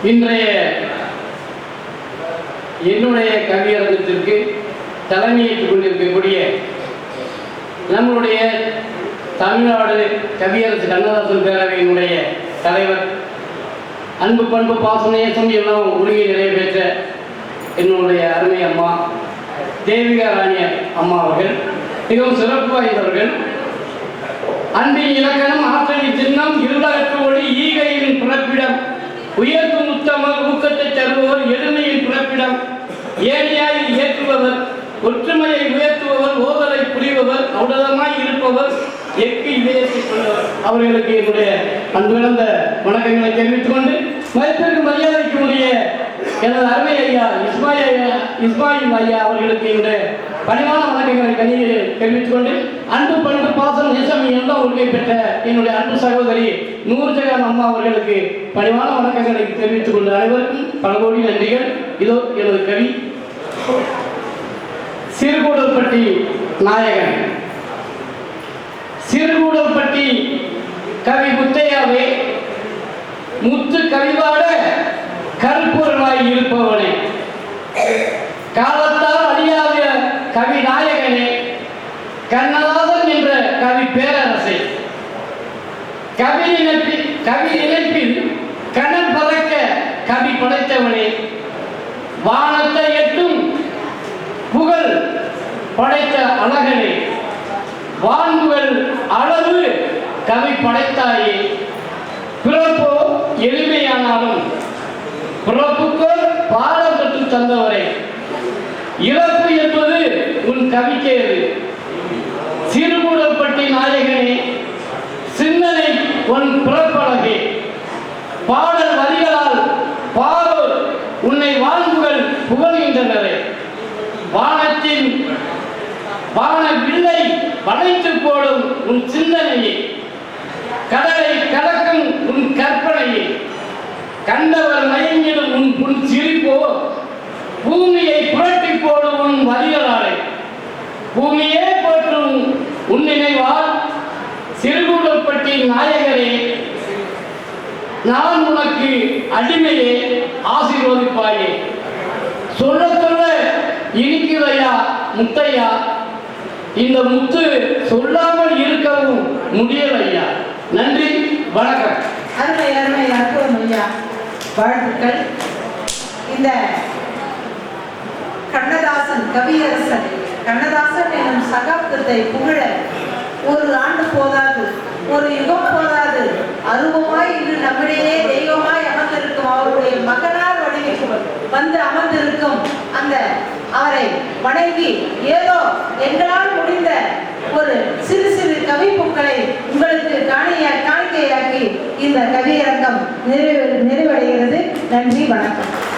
இன்றைய என்னுடைய கவியரங்கத்திற்கு தலைமையேற்றுக் கொண்டிருக்கக்கூடிய நம்முடைய தமிழ்நாடு கவியரசு கண்ணதாசன் பேரவையினுடைய தலைவர், அன்பு பண்பு பாசநேசம் எல்லாம் ஒருங்கி நிறைவேற்ற என்னுடைய அருமை அம்மா தேவிகா ராணி அம்மா அவர்கள் மிகவும் சிறப்பு வாய்ந்தவர்கள். அன்பின் இலக்கணம் ஆற்றலின் சின்னம் இருளற்ற ஒளி ஈகையின் பிறப்பிடம் உயர்த்தும் உத்தமர் ஊக்கத்தை தருபவர் எளிமையின் பிறப்பிடம் ஏனியாய் ஏற்றுபவர் ஒற்றுமையை உயர்த்துபவர் ஓதலை புரிபவர் ஔடதமாய் இருப்பவர் எக்கு இதயத்தைக் கொண்டவர் அவர்களுக்கு என்னுடைய அன்பிழந்த வணக்கங்களை தெரிவித்துக் கொண்டு மதிப்பிற்கு மரியாதைக்கு உரிய எனது அருமை ஐயா இஸ்மாயில் ஐயா அவர்களுக்கு என்னுடைய பணிவான வணக்கங்களை தெரிவித்துக் கொண்டு அன்பு பண்பு பாசம் நேசம் எல்லாம் உரிமை பெற்ற என்னுடைய அன்பு சகோதரி நூர்ஜஹான் அம்மா அவர்களுக்கு பணிவான வணக்கங்களை தெரிவித்துக் கொண்டு அனைவருக்கும் பல கோடி நன்றிகள். இதோ எனது கவி. சிறுகூடல்பட்டி நாயகன். சிறுகூடல்பட்டி கவி முத்தையாவே முத்து கவிவாட கருப்பொருளாய் இருப்பவனே, காலத்தால் அழியாத கவி நாயகனே, கண்ணதாசன் என்ற கவி பேரரசை, கவி நினைப்பில் கணல் பறக்க கவி படைத்தவனே, வானத்தை எட்டும் புகழ் படைத்த அழகனே, வான்புகள் அளவு கவி படைத்தாயே, பிறப்போ எளிமையானாலும் பிறப்புக்கோ பாடம் கற்று தந்தவரே, இறப்பு என்பது உன் கவிக்கேது. சிறுகூடல்பட்டி நாயகனே, சிந்தனை உன் பிறப்பழகே, பாடல் வரிகளால் பாரோர் உன்னை வாழ்வுகள் புகழ்கின்றனரே, வானத்தின் வான வில்லை வளைத்து போடும் உன் சிந்தனையே, கடலை கடக்கும் உன் கற்பனையே, கண்டவர் மயங்கிடும் உன் சிரிப்போ, பூமியை புரட்டி போடும் உன் வரிகளாலே, பூமியே போற்றும் உன் நினைவால் சிறுகூடல்பட்டி நாயகரே, நான் உனக்கு அடிமையே, ஆசீர்வதிப்பாயே. சொல்ல சொல்ல இனிக்குதையா முத்தையா, இந்த முத்து சொல்லாமல் இருக்கவும் முடியலையா. நன்றி, வணக்கம். அருமை அருமை அற்புதம் ஐயா, வாழ்த்துக்கள். இந்த கண்ணதாசன் கவியரசன் கண்ணதாசன் என்னும் சகாப்தத்தை புகழ ஒரு ஆண்டு போதாது, ஒரு யுகம் போதாது. அருவமாய் இன்று நம்மிடையே தெய்வமாய் அமர்ந்திருக்கும் அவருடைய மகனார் வடிவில் வந்து அமர்ந்திருக்கும் அந்த அவரை வணங்கி ஏதோ எங்களால் முடிந்த ஒரு சிறு சிறு கவிப்புக்களை உங்களுக்கு காணிக்கையாக்கி இந்த கவியரங்கம் நிறைவடைகிறது. நன்றி, வணக்கம்.